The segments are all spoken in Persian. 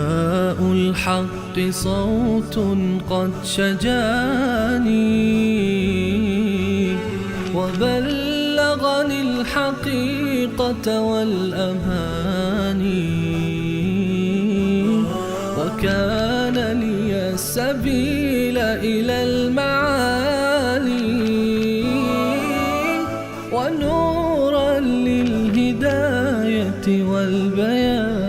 نداء الحق صوت قد شجاني وبلغني الحقيقة والأماني وكان لي السبيل إلى المعالي ونورا للهداية والبيان.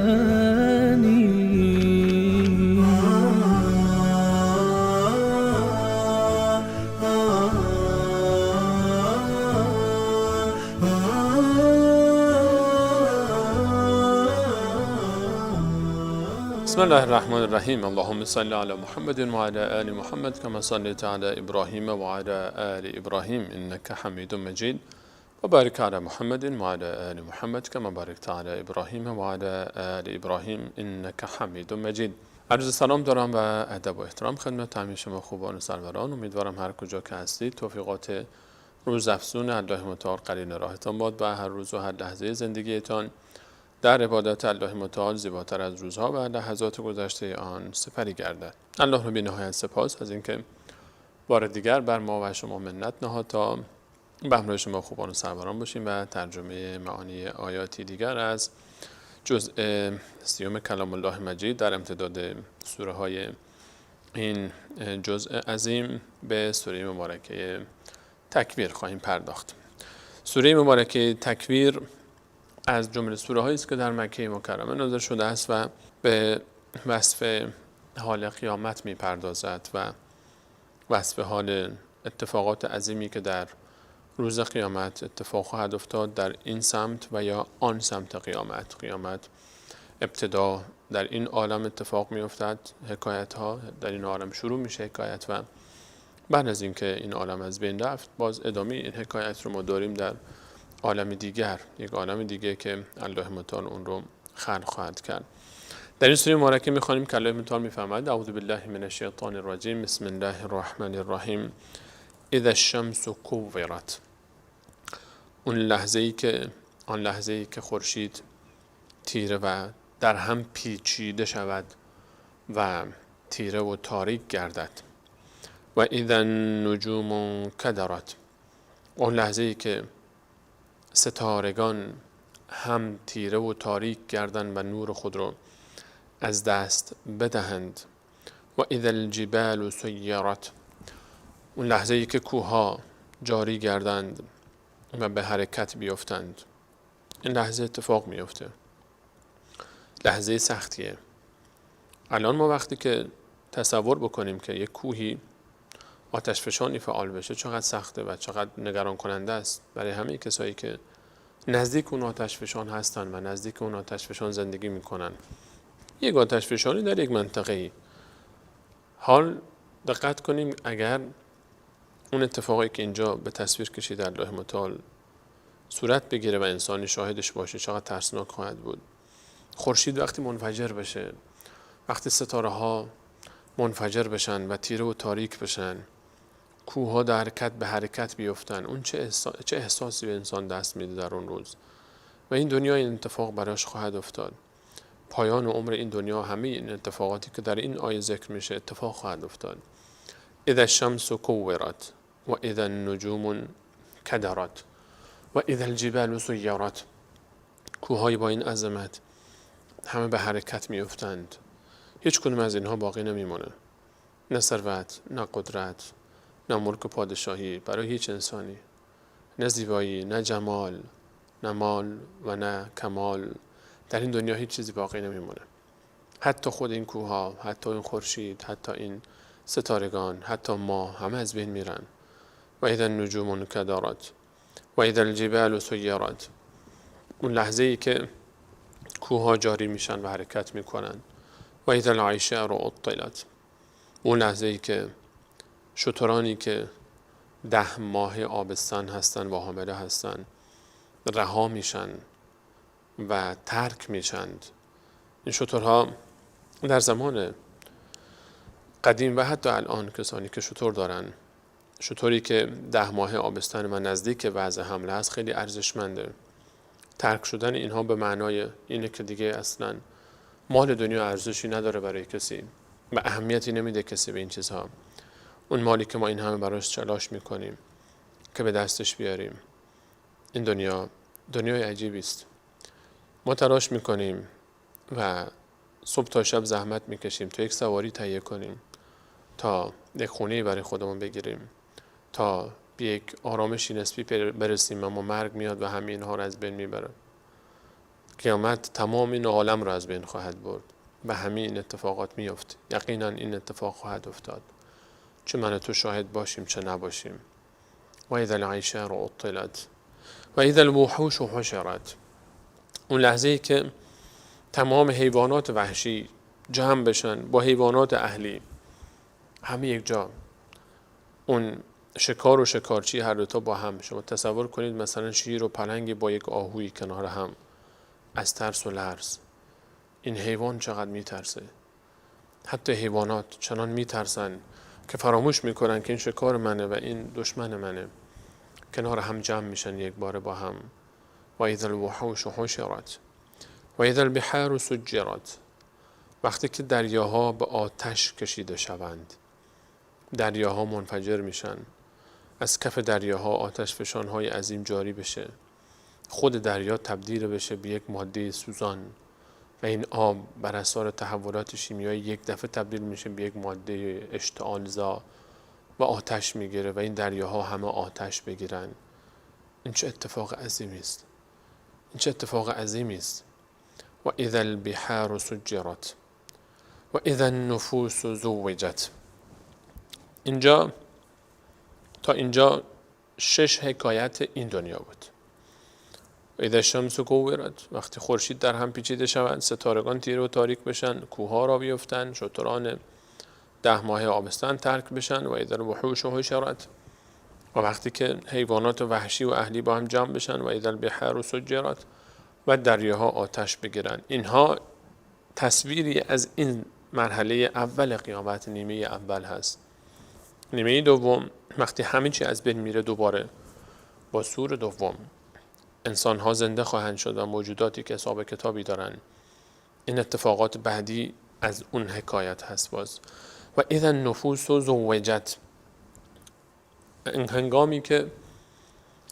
بسم الله الرحمن الرحیم. اللهم صل علی محمد و علی آل محمد کما صلیت علی ابراهیم و علی آل ابراهیم انک حمید مجید و بارک علی محمد و علی آل محمد کما بارکت علی ابراهیم و علی آل ابراهیم انک حمید مجید. عرض سلام دارم و ادب و احترام خدمت همه شما خوبان و سروران. امیدوارم هر کجا که هستید توفیقات روزافزون الله متعال قرین راهتان باد و هر روز و هر لحظه زندگیتان در عبادت الله متعال زیباتر از روزها و لحظات گذشته آن سپری گردد. الله را بی نهایت سپاس از اینکه بار دیگر بر ما و شما منت نهاد تا به همراه شما خوبان و سروران باشیم و ترجمه معانی آیاتی دیگر از جزء 30 کلام الله مجید در امتداد سوره های این جزء عظیم به سوره مبارکه تکویر خواهیم پرداخت. سوره مبارکه تکویر از جمله سوره هایی است که در مکه مکرمه نازل شده است و به وصف حال قیامت می پردازد و وصف حال اتفاقات عظیمی که در روز قیامت اتفاق خواهد افتاد در این سمت و یا آن سمت قیامت. قیامت ابتدا در این عالم اتفاق می افتد، حکایت ها در این عالم شروع میشه حکایت و بعد از اینکه این عالم از بین رفت باز ادامه این حکایت رو ما داریم در عالم دیگر، یک عالم دیگه که الله متعال اون رو خلق خواهد کرد. در این سوره مبارکه می‌خوانیم که الله متعال می‌فرماید اعوذ بالله من الشیطان الرجیم بسم الله الرحمن الرحیم اذا الشمس کورت. آن لحظه‌ای که خورشید تیره و در هم پیچیده شود و تیره و تاریک گردد. و اذا النجوم کدرت. آن لحظه‌ای که ستارگان هم تیره و تاریک گردند و نور خود را از دست بدهند. و اذا الجبال سیرت. اون لحظه ای که کوهها جاری گردند و به حرکت بیفتند. این لحظه اتفاق میفته، لحظه سختیه. الان ما وقتی که تصور بکنیم که یک کوهی آتش فشانی فعال بشه چقدر سخته و چقدر نگران کننده است برای همه کسایی که نزدیک اون آتش فشان هستن و نزدیک اون آتش فشان زندگی میکنن. یک آتش فشانی در یک منطقه‌ای. حال دقت کنیم اگر اون اتفاقی که اینجا به تصویر کشیده الله متعال صورت بگیره و انسانی شاهدش باشه چقدر ترسناک خواهد بود. خورشید وقتی منفجر بشه، وقتی ستاره ها منفجر بشن و تیره و تاریک بشن، کوه‌ها در حرکت بیفتن، اون چه احساسی به انسان دست میده در اون روز. و این دنیا این اتفاق براش خواهد افتاد. پایان عمر این دنیا همه این اتفاقاتی که در این آیه ذکر میشه اتفاق خواهد افتاد. اذا الشمس کورت و اذا النجوم کدرت و اذا الجبال سیرت. کوه‌های با این عظمت همه به حرکت میفتند. هیچ کدوم از اینها باقی نمیمونه. نه ثروت، نه قدرت، نه ملک و پادشاهی برای هیچ انسانی، نه زیبایی، نه جمال، نه مال و نه کمال. در این دنیا هیچ چیزی باقی نمیمونه. حتی خود این کوه‌ها، حتی این خورشید، حتی این ستارگان، حتی ما همه از بین میرن. و اذا النجوم کدرت و اذا الجبال سیرت. اون لحظه‌ای که کوه‌ها جاری میشن و حرکت میکنن. و اذا العشاء عطلت. اون لحظه‌ای که شترانی که 10 ماه آبستن هستن و حامله هستن رها میشن و ترک میشند. این شترها در زمان قدیم و حتی الان کسانی که شتر دارن، شتری که 10 ماه آبستن و نزدیک وضع حمله است خیلی ارزشمنده. ترک شدن اینها به معنای اینه که دیگه اصلا مال دنیا ارزشی نداره برای کسی و اهمیتی نمیده کسی به این چیزها. اون مالی که ما این همه براش تلاش میکنیم که به دستش بیاریم، این دنیای عجیبی است. ما تلاش میکنیم و صبح تا شب زحمت میکشیم تا یک سواری تهیه کنیم، تا یک خونه برای خودمون بگیریم، تا به یک آرامشی نسبی برسیم، اما مرگ میاد و همه اینها رو از بین میبره. قیامت تمام این عالم رو از بین خواهد برد و همه این اتفاقات میفته. یقینا این اتفاق خواهد افتاد، چه من و تو شاهد باشیم چه نباشیم. و اذا العشار عطلت و اذا الوحوش حشرت، اون لحظه ای که تمام حیوانات وحشی جمع بشن با حیوانات اهلی همه یک جا، اون شکار و شکارچی هر دوتا با هم. شما تصور کنید مثلا شیر و پلنگ با یک آهوی کنار هم از ترس و لرز. این حیوان چقدر میترسه. حتی حیوانات چنان میترسن که فراموش میکنن که این شکار منه و این دشمن منه. کنار هم جمع میشن یک باره با هم. و اذا الوحوش حشرت و اذا البحار سجرت، وقتی که دریاها به آتش کشیده شوند، دریاها منفجر میشن، از کف دریاها آتش فشانهای عظیم جاری بشه، خود دریا تبدیل بشه به یک ماده سوزان و این آب بر اثر تحولات شیمیایی یک دفعه تبدیل میشه به یک ماده اشتعالزا و آتش میگیره و این دریاها همه آتش بگیرن. این چه اتفاق عظیمی است. این چه اتفاق عظیمی است. و اذا البحار سجرت و اذا النفوس زوجت. تا اینجا 6 حکایت این دنیا بود. و اذا الشمس کورت، وقتی خورشید در هم پیچیده شوند، ستارگان تیره و تاریک بشن، کوهها را بیفتند، شتران 10 ماه آبستن ترک بشن. و اذا الوحوش حشرت، و وقتی که حیوانات وحشی و اهلی با هم جمع بشن. و اذا البحار سجرت، و دریاها آتش بگیرن. اینها تصویری از این مرحله اول قیامت، نیمه اول هست. نیمه دوم وقتی همه چی از بین میره، دوباره با سور دوم انسان ها زنده خواهند شد و موجوداتی که حساب کتابی دارن. این اتفاقات بعدی از اون حکایت هست باز. و اذا النفوس زوجت، هنگامی که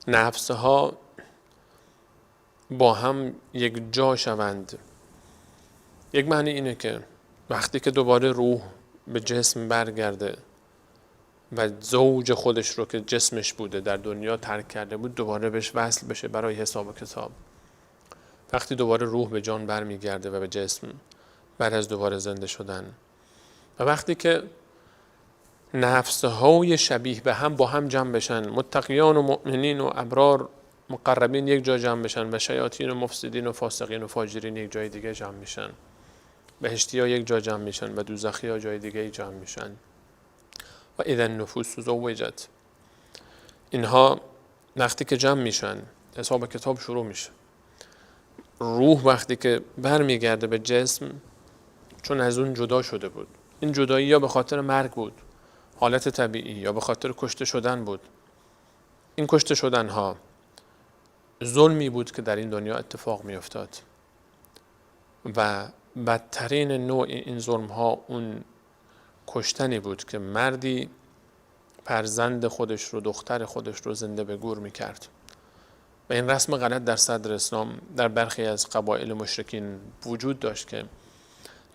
نفسها با هم یک جا شوند. یک معنی اینه که وقتی که دوباره روح به جسم برگرده و زوج خودش رو که جسمش بوده در دنیا ترک کرده بود دوباره بهش وصل بشه برای حساب و کتاب. وقتی دوباره روح به جان برمیگرده و به جسم بعد از دوباره زنده شدن، و وقتی که نفسهای شبیه به هم با هم جمع بشن، متقیان و مؤمنین و ابرار مقربین یک جا جمع بشن و شیاطین و مفسدین و فاسقین و فاجرین یک جای دیگه جمع میشن، بهشتی ها یک جا جمع میشن و دوزخی ها جای دیگه جمع میشن. و اذا النفوس زوجت، اینها وقتی که جمع میشن حساب کتاب شروع میشه. روح وقتی که برمیگرده به جسم، چون از اون جدا شده بود، این جدایی یا به خاطر مرگ بود، حالت طبیعی، یا به خاطر کشته شدن بود. این کشته شدن ها ظلمی بود که در این دنیا اتفاق می افتاد و بدترین نوع این ظلم ها اون کشتنی بود که مردی فرزند خودش رو، دختر خودش رو زنده به گور می کرد. و این رسم غلط در صدر اسلام در برخی از قبایل مشرکین وجود داشت که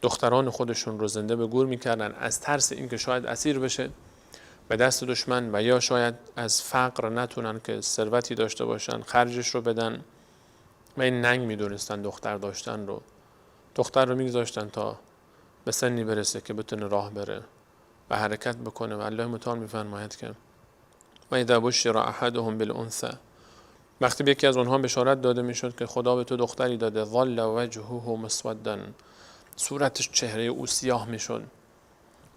دختران خودشون رو زنده به گور می کردن از ترس اینکه شاید اسیر بشه به دست دشمن، و یا شاید از فقر نتونن که ثروتی داشته باشن خرجش رو بدن و این ننگ می دونستن دختر داشتن رو. دختر رو می گذاشتن تا به سنی برسه که بتونه راه بره و حرکت بکنه. و الله متعال می فرماید که و اذا بشر احدهم بالانثى، وقتی به یکی از اونها بشارت داده می شد که خدا به تو دختری داده، ظل وجهه مسودا، صورتش، چهره او سیاه می شد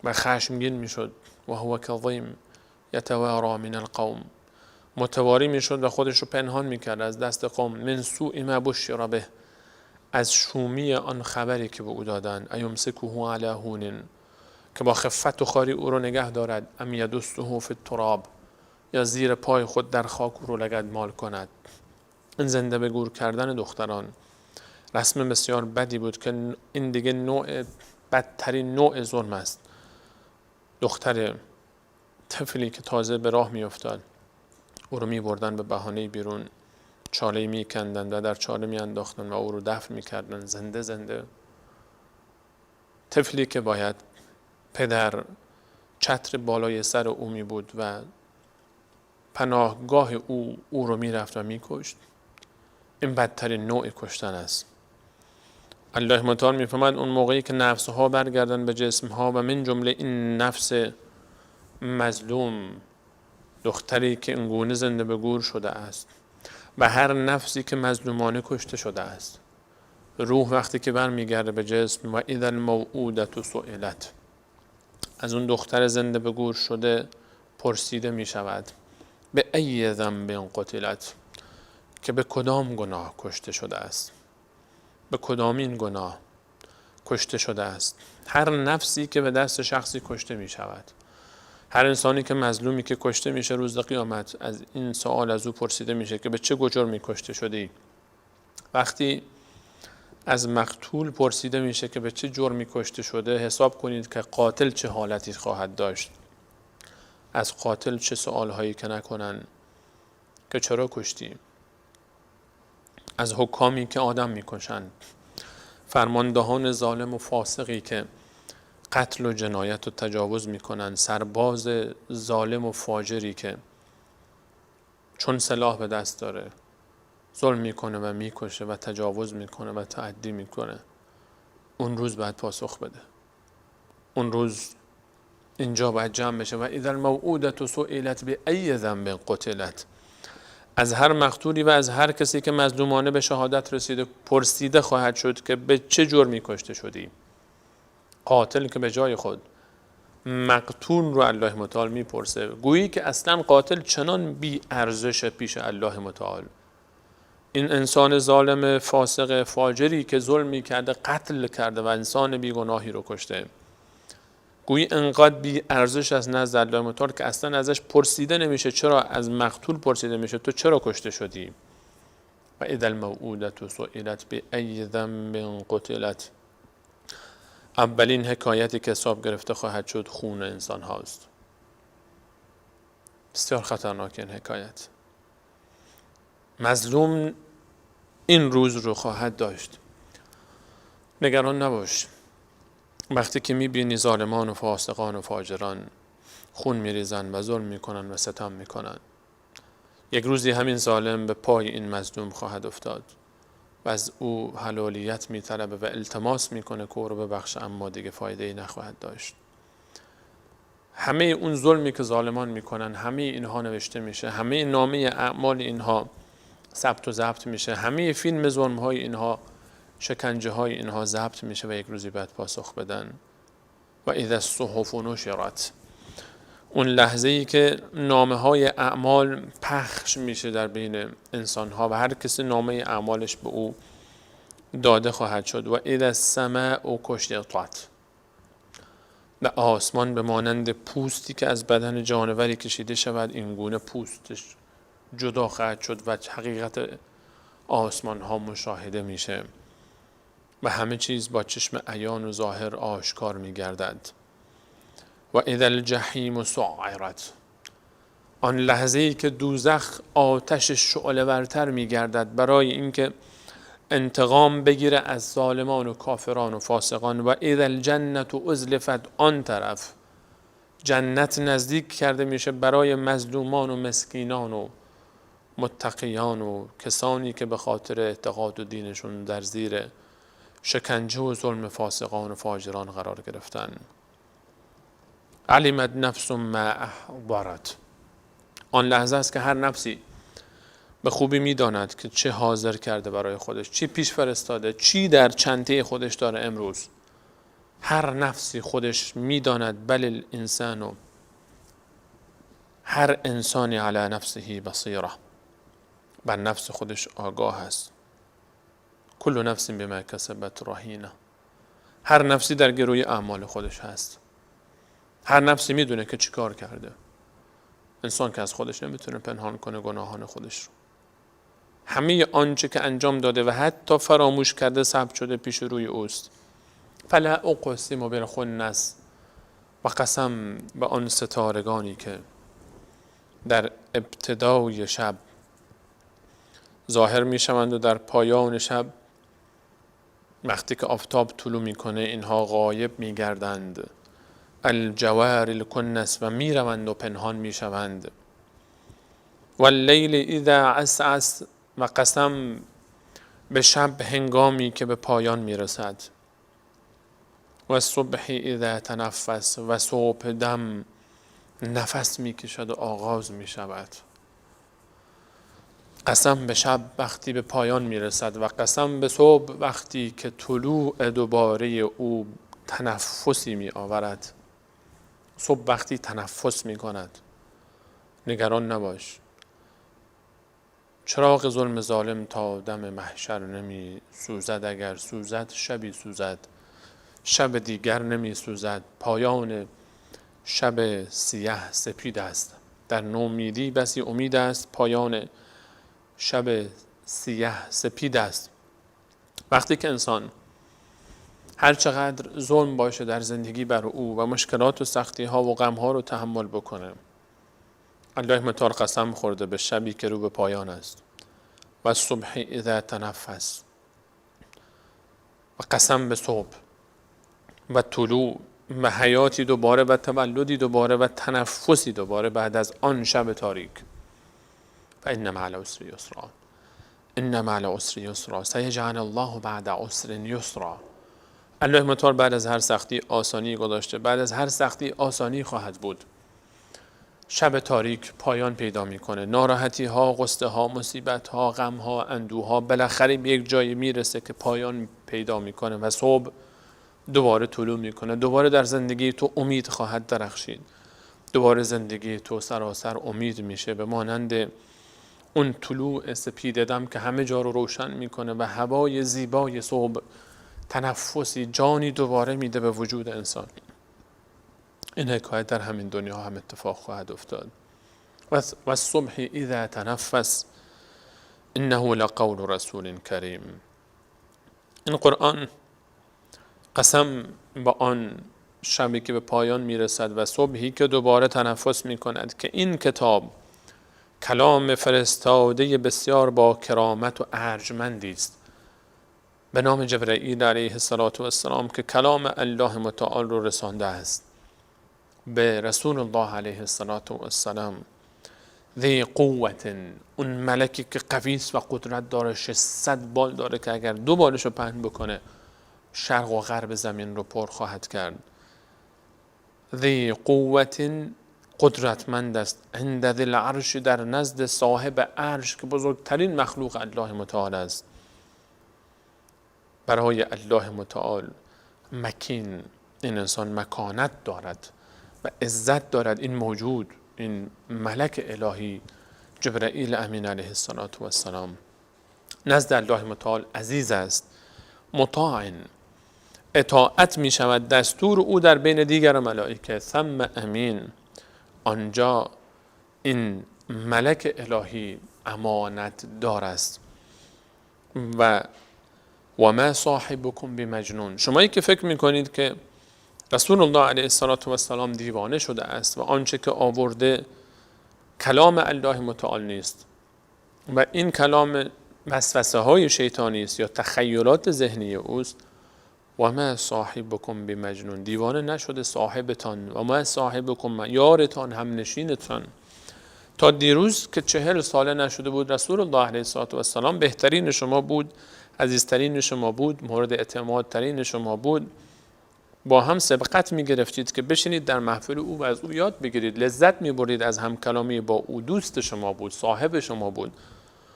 و خشمگین می شد. و هو کظیم یتوارا من القوم، متواری می شد و خودش رو پنهان می کرد از دست قوم. من سوء ما بشر به، از شومی آن خبری که به او دادن. ایمسکه علی هون، که با خفت و خاری او رو نگه دارد. ام یدسه فی التراب، یا زیر پای خود در خاک او رو لگدمال کند. این زنده به گور کردن دختران رسم بسیار بدی بود که این دیگه بدترین نوع ظلم است. دختر طفلی که تازه به راه می افتاد، او رو می بردن به بهانه بیرون، چاله می کندن و در چاله می انداختن و او رو دفن می کردن زنده زنده. طفلی که باید پدر چتر بالای سر او می بود و پناهگاه او رو می رفت و می کشت. این بدترین نوع کشتن است. الله متعال می فرماید اون موقعی که نفسها برگردن به جسمها و من جمله این نفس مظلوم، دختری که اینگونه زنده به گور شده است و هر نفسی که مظلومانه کشته شده است، روح وقتی که برمیگرده به جسم و اذا الموعودة سئلت، از اون دختر زنده به گور شده پرسیده می شود به ای ذنب قتلت، که به کدام گناه کشته شده است، به کدامین گناه کشته شده است. هر نفسی که به دست شخصی کشته می شود، هر انسانی که مظلومی که کشته میشه، روز قیامت از این سوال از او پرسیده میشه که به چه جرمی کشته شدی. وقتی از مقتول پرسیده میشه که به چه جرمی کشته شده، حساب کنید که قاتل چه حالتی خواهد داشت. از قاتل چه سوالهایی که نکنن که چرا کشتی. از حکامی که آدم میکشند، فرماندهان ظالم و فاسقی که قتل و جنایت و تجاوز میکنن، سرباز ظالم و فاجری که چون سلاح به دست داره ظلم میکنه و میکشه و تجاوز میکنه و تعدی میکنه، اون روز باید پاسخ بده. اون روز اینجا باید جمع بشه و اذا الموعودة سئلت بأی ذنب قتلت، از هر مقتولی و از هر کسی که مظلومانه به شهادت رسیده پرسیده خواهد شد که به چه جرمی کشته شدی. قاتل که به جای خود، مقتول رو الله متعال میپرسه، گویی که اصلا قاتل چنان بی ارزش پیش الله متعال. این انسان ظالم فاسق فاجری که ظلم میکرده، قتل کرده و انسان بیگناهی رو کشته، گویی انقدر بی ارزش از نزد الله متعال که اصلا ازش پرسیده نمیشه. چرا از مقتول پرسیده میشه تو چرا کشته شدی؟ و اذا الموعودة سئلت بأی ذنب قتلت، اولین حکایتی که حساب گرفته خواهد شد خون انسان هاست. بسیار خطرناک این حکایت. مظلوم این روز رو خواهد داشت. نگران نباش. وقتی که میبینی ظالمان و فاسقان و فاجران خون میریزن و ظلم میکنن و ستم میکنن، یک روزی همین ظالم به پای این مظلوم خواهد افتاد و از او حلالیت میطلبه و التماس میکنه که او رو ببخش، اما دیگه فایده ای نخواهد داشت. همه اون ظلمی که ظالمان میکنن، همه اینها نوشته میشه، همه نامه اعمال اینها ثبت و ضبط میشه، همه فیلم ظلم‌های اینها، شکنجه های اینها ضبط میشه و یک روزی بعد پاسخ بدن. و اذا الصحف نشرت، اون لحظه‌ای که نامه های اعمال پخش میشه در بین انسان ها و هر کسی نامه اعمالش به او داده خواهد شد. و اذا السماء کشطت، و آسمان به مانند پوستی که از بدن جانوری کشیده شود این گونه پوستش جدا خواهد شد و حقیقت آسمان ها مشاهده میشه و همه چیز با چشم عیان و ظاهر آشکار میگردد. و اذا الجحیم سعرت، آن لحظه‌ای که دوزخ آتش شعله ورتر میگردد برای اینکه انتقام بگیره از ظالمان و کافران و فاسقان. و اذا الجنة ازلفت، آن طرف جنت نزدیک کرده میشه برای مظلومان و مسکینان و متقیان و کسانی که به خاطر اعتقاد و دینشون در زیر شکنجه و ظلم فاسقان و فاجران قرار گرفتن. علمت نفس ما احضرت، آن لحظه است که هر نفسی به خوبی میداند که چه حاضر کرده برای خودش، چی پیش فرستاده، چی در چنته خودش داره امروز. هر نفسی خودش میداند. بل الانسان، هر انسانی علی نفسه بصیره، بر نفس خودش آگاه است. کل نفس بما کسبت رهینه، هر نفسی در گروی اعمال خودش هست. هر نفسی میدونه که چی کار کرده. انسان که از خودش نمیتونه پنهان کنه گناهان خودش رو. همه آنچه که انجام داده و حتی فراموش کرده ثبت شده پیش روی اوست. فلا اقسم بالخنس، و قسم به آن ستارگانی که در ابتدای شب ظاهر می شوند و در پایان شب وقتی که آفتاب طلوع میکنه اینها غایب می گردند. الجوار الکنس، و می روند و پنهان می شوند. واللیل اذا عسعس، و قسم به شب هنگامی که به پایان می رسد. و صبح اذا تنفس، و صبح دم نفس می کشد و آغاز می شود. قسم به شب وقتی به پایان می رسد و قسم به صبح وقتی که طلوع دوباره او تنفسی می آورد. صبح وقتی تنفس می کند. نگران نباش، چراغ ظلم ظالم تا دم محشر نمی سوزد، اگر سوزد شبی سوزد، شب دیگر نمی سوزد. پایان شب سیاه سپید است، در نومیدی بسی امید است. پایان شب سیاه سپید است. وقتی که انسان هر چقدر ظلم باشه در زندگی بر او و مشکلات و سختی ها و غم ها رو تحمل بکنه، الله متعال قسم خورده به شبی که رو به پایان است. و صبح اذا تنفس، و قسم به صبح و طلوع و حیاتی دوباره و تولدی دوباره و تنفسی دوباره بعد از آن شب تاریک. فإن مع العسر یسرا، إن مع العسر یسرا، سیجعل الله بعد عسر یسرا. الله متعال بعد از هر سختی آسانی گذاشته، بعد از هر سختی آسانی خواهد بود. شب تاریک پایان پیدا میکنه. ناراحتی ها، غصه ها، مصیبت ها، غم ها، اندوه ها بالاخره به یک جایی میرسه که پایان پیدا میکنه و صبح دوباره طلوع میکنه. دوباره در زندگی تو امید خواهد درخشید. دوباره زندگی تو سراسر امید میشه، به مانند اون طلوع سپید دم که همه جا رو روشن میکنه و هوای زیبای صبح تنفسی، جانی دوباره میده به وجود انسان. این حکایت در همین دنیا هم اتفاق خواهد افتاد. و الصبح اذا تنفس انه لقول رسول کریم. این قرآن قسم با آن شبی که به پایان میرسد و صبحی که دوباره تنفس میکند که این کتاب کلام فرستاده بسیار با کرامت و ارجمندی است به نام جبرئیل علیه السلام که کلام الله متعال رو رسانده است به رسول الله علیه السلام. ذی قوت، اون ملکی که قوی است و قدرت داره، 600 بال داره که اگر دو بالش رو پهن بکنه شرق و غرب زمین رو پر خواهد کرد. ذی قوت، قدرتمند است. عند ذی العرش، در نزد صاحب عرش که بزرگترین مخلوق الله متعال است. برای الله متعال مکین، این انسان مکانت دارد و عزت دارد. این موجود، این ملک الهی جبرئیل امین علیه السلام نزد الله متعال عزیز است. مطاع، اطاعت می شود دستور او در بین دیگر ملائکه. ثم امین، آنجا این ملک الهی امانت دار است. و ما صاحبکم بمجنون، شمایی که فکر می کنید که رسول الله علیه السلام دیوانه شده است و آنچه که آورده کلام الله متعال نیست و این کلام وسوسه های شیطانی است یا تخیلات ذهنی اوست، و ما صاحبکم بمجنون، دیوانه نشده صاحبتان، و ما صاحبکم، یارتان، همنشینتان. تا دیروز که 40 ساله نشده بود رسول الله علیه السلام بهترین شما بود، عزیزترین شما بود، مورد اعتمادترین شما بود. با هم سبقت می گرفتید که بشینید در محفل او و از او یاد بگیرید، لذت می برید از همکلامی با او. دوست شما بود، صاحب شما بود.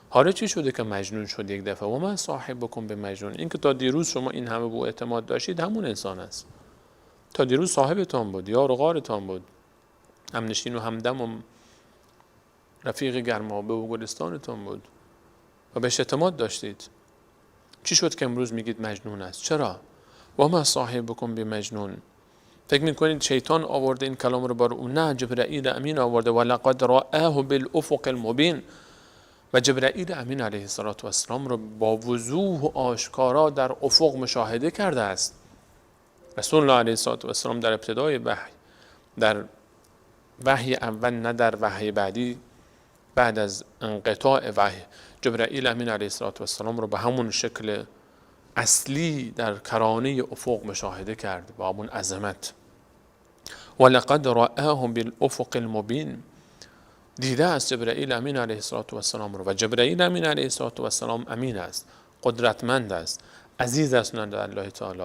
حالا چی شده که مجنون شد یک دفعه؟ و من صاحبکم به مجنون، این که تا دیروز شما این همه به اعتماد داشتید همون انسان است. تا دیروز صاحبتان بود، یار و غارتان بود، همنشین و همدم و رفیق گرمابه و گلستانتان بود و بهش اعتماد داشتید. چی شد که امروز میگید مجنون است؟ چرا؟ و ما صاحبکم بمجنون. فکر میکنید شیطان آورده این کلام رو برای اون؟ نه، جبرئیل امین آورده. ولقد رآه بالافق المبین، و جبرائیل امین علیه السلام رو با وضوح و آشکارا در افق مشاهده کرده است. رسول الله علیه السلام در ابتدای وحی، در وحی اول نه در وحی بعدی، بعد از انقطاع وحی، جبرائیل امین علیه السلام رو به همون شکل اصلی در کرانه افق مشاهده کرد، با همون عظمت. ولقد رآه بالافق المبین، دیده است جبرائیل امین علیه السلام رو. و جبرائیل امین علیه السلام امین است، قدرتمند است، عزیز است نزد الله تعالی،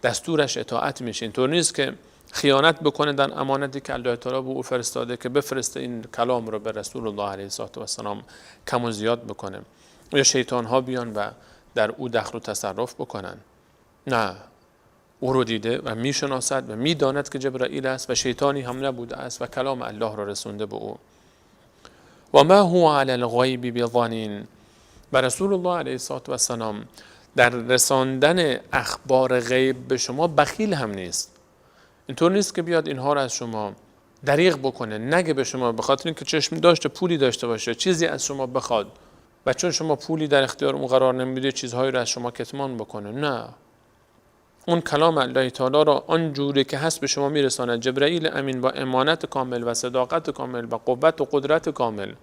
دستورش اطاعت میشه. اینطور نیست که خیانت بکنه در امانتی که الله تعالی به او فرستاده که بفرسته این کلام رو به رسول الله علیه السلام کم و زیاد بکنه، یا شیطان ها بیان و در او دخل و تصرف بکنن. نه، او رو دیده و میشناسد و میداند که جبرائیل است و شیطانی هم نبوده است و کلام الله را رسونده به او. و ما هو علی الغیب بضنین، و رسول الله علیه السلام در رساندن اخبار غیب به شما بخیل هم نیست. اینطور نیست که بیاد اینها را از شما دریغ بکنه، نگه به شما به خاطر اینکه چشم داشته پولی داشته باشه چیزی از شما بخواد و چون شما پولی در اختیار اون قرار نمیده چیزهایی را از شما کتمان بکنه. نه، اون کلام الله تعالی را آنجوری که هست به شما میرساند. جبرائیل امین با امانت کامل و صداقت کامل و قوت و قدرت کامل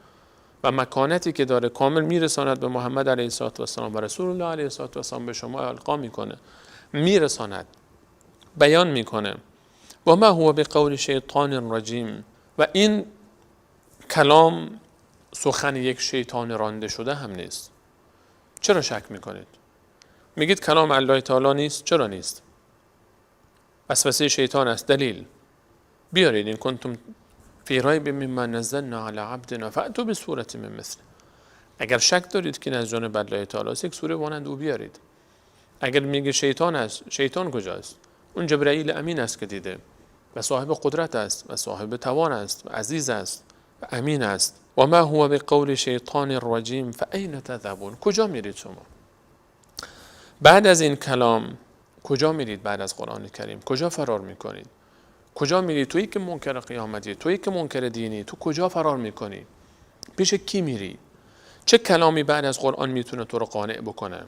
و مکانتی که داره کامل میرساند به محمد علیه السلام و رسول الله علیه السلام به شما القا میکنه، میرساند، بیان میکنه. و ما هو بقول شیطان رجیم، و این کلام سخن یک شیطان رانده شده هم نیست. چرا شک میکنید؟ میگید کلام الله تعالی نیست. چرا نیست؟ وسوسه شیطان است. دلیل بیارید. این کنتم فی ریب مما نزلنا علی عبدنا فأتوا بسورة من مثله. اگر شک دارید که از جانب الله تعالی است، یک سوره مانند او بیارید. اگر میگه شیطان است، شیطان کجاست؟ اون جبرائیل امین است که دیده و صاحب قدرت است و صاحب توان است و عزیز است و امین است. و ما هو بقول شیطان رجیم فأین تذهبون. کجا میرید شما بعد از این کلام؟ کجا میرید بعد از قرآن کریم؟ کجا فرار میکنید؟ کجا میری؟ تویی که منکر قیامتی، تویی که منکر دینی، تو کجا فرار میکنی؟ پیش کی میری؟ چه کلامی بعد از قرآن میتونه تو رو قانع بکنه؟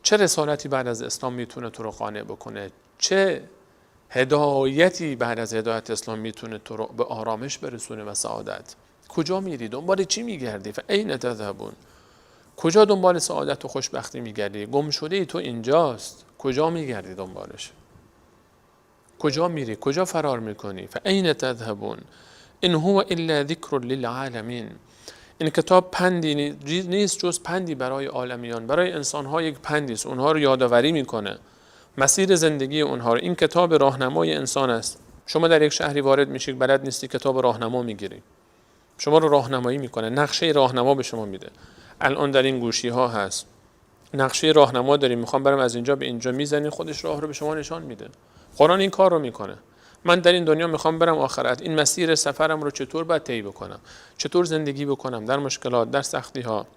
چه رسالتی بعد از اسلام میتونه تو رو قانع بکنه؟ چه هدایتی بعد از هدایت اسلام میتونه تو رو به آرامش برسونه و سعادت؟ کجا میری؟ دنبال چی میگردی؟ فأین تذهبون. کجا دنبال سعادت و خوشبختی میگردی؟ گم شده ای تو اینجاست. کجا میگردی دنبالش؟ کجا میری؟ کجا فرار میکنی؟ فأین تذهبون ان هو الا ذکر للعالمین. این کتاب پندی نیست جز پندی برای عالمیان، برای انسانها یک پندی است. اونها رو یادآوری میکنه، مسیر زندگی اونها رو. این کتاب راهنمای انسان است. شما در یک شهری وارد میشید، بلد نیستی، کتاب راهنما میگیری، شما رو راهنمایی میکنه، نقشه راهنما به شما میده. الان در این گوشی ها هست نقشه راهنما داریم، میخوام برم از اینجا به اینجا، میزنی خودش راه رو به شما نشان میده. قرآن این کار رو میکنه. من در این دنیا میخوام برم آخرت، این مسیر سفرم رو چطور باید طی بکنم، چطور زندگی بکنم در مشکلات، در سختی ها،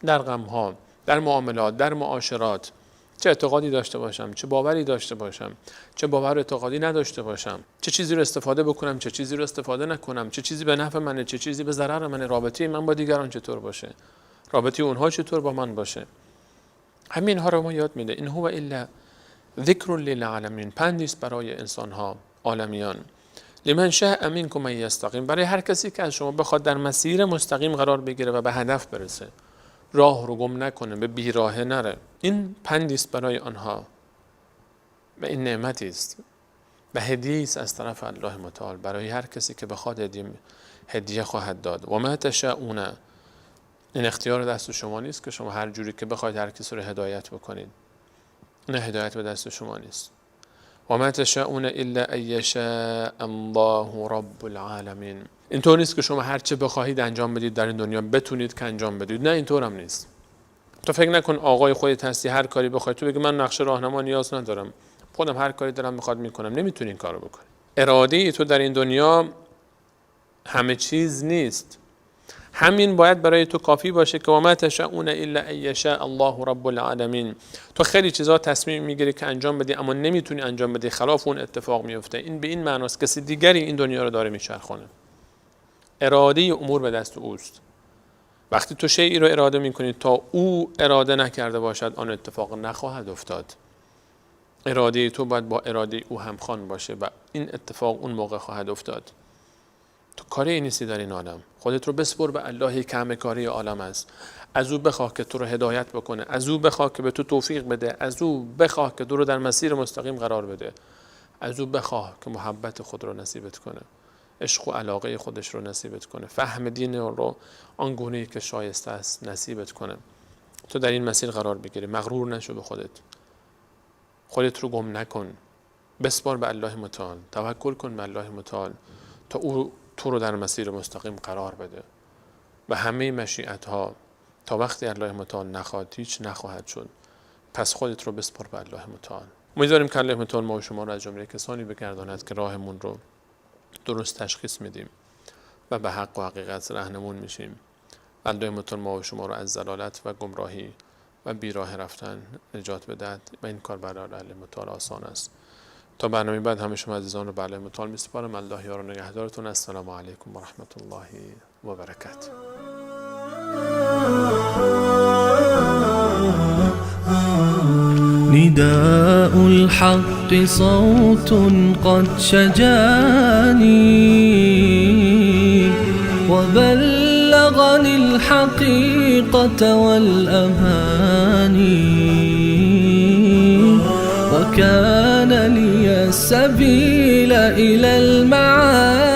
در غم ها، در معاملات، در معاشرات، چه اعتقادی داشته باشم، چه باوری داشته باشم، چه باور اعتقادی نداشته باشم، چه چیزی رو استفاده بکنم، چه چیزی رو استفاده نکنم، چه چیزی به نفع منه، چه چیزی به ضرر منه، رابطه من با دیگران چطور باشه، رابطه اونها چطور با من باشه. همین ها رو ما یاد میده. این هو الا ذکر للعالمین، پندی است برای انسان ها، عالمیان. لمن شاء منکم ان یستقیم، برای هر کسی که از شما بخواد در مسیر مستقیم قرار بگیره و به هدف برسه، راه رو گم نکنه، به بیراهه نره. این پندی است برای آنها و این نعمتی است و هدیه است از طرف الله متعال برای هر کسی که بخواد هدیه خواهد داد. و ما تشاءون، این اختیار دست شما نیست که شما هر جوری که بخواید هر کسی رو هدایت بکنید. نه، هدایت به دست شما نیست. و ما تشاءون الا ان یشاء الله رب العالمین. اینطور نیست که شما هر چه بخواهید انجام بدید در این دنیا بتونید که انجام بدید. نه، اینطور هم نیست. تو فکر نکن آقای خودت هستی، هر کاری بخوای تو بگی من نقشه راهنما نیاز ندارم، خودم هر کاری دلم میخواد میکنم. نمیتونی این کارو بکنی. اراده تو در این دنیا همه چیز نیست. همین باید برای تو کافی باشه که و ما تشاءون الا ان یشاء الله رب العالمین. تو خیلی چیزا تصمیم میگیری که انجام بدی اما نمیتونی انجام بدی، خلاف اون اتفاق میفته. این به این معناست کسی دیگری این دنیا رو داره میچرخونه. اراده امور به دست اوست وقتی تو شیئی رو اراده میکنی تا او اراده نکرده باشد، آن اتفاق نخواهد افتاد. اراده تو باید با اراده او همخوان باشه و این اتفاق اون موقع خواهد افتاد. تو کاری نیستی در این عالم. خودت رو بسپر به اللهی که همه کاری عالم است. از او بخواه که تو رو هدایت بکنه، از او بخواه که به تو توفیق بده، از او بخواه که تو رو در مسیر مستقیم قرار بده، از او بخواه که محبت خود رو نصیبت کنه، عشق و علاقه خودش رو نصیبت کنه، فهم دین رو آنگونه‌ای که شایسته است نصیبت کنه. تو در این مسیر قرار بگیری، مغرور نشو به خودت رو گم نکن، بسپار به الله متعال، توکل کن به الله متعال تا او تو رو در مسیر مستقیم قرار بده و همه مشیئت ها تا وقتی الله متعال نخواد هیچ نخواهد شد. پس خودت رو بسپار به الله متعال. امیدواریم که الله متعال ما و شما رو از جمله کسانی بگرداند که راهمون رو درست تشخیص میدیم و به حق و حقیقت راهنمون میشیم. الله متعال ما و شما رو از ضلالت و گمراهی و بیراه رفتن نجات بدهد و این کار برای الله متعال آسان است. تا برنامه بعد همه شما عزیزان رو به الله متعال میسپارم. الله یار و نگهدارتون. السلام علیکم و رحمت الله و برکاته. نداء الحق صوت قد شجاني وبلغني الحقيقة والأماني وكان لي السبيل إلى المعاني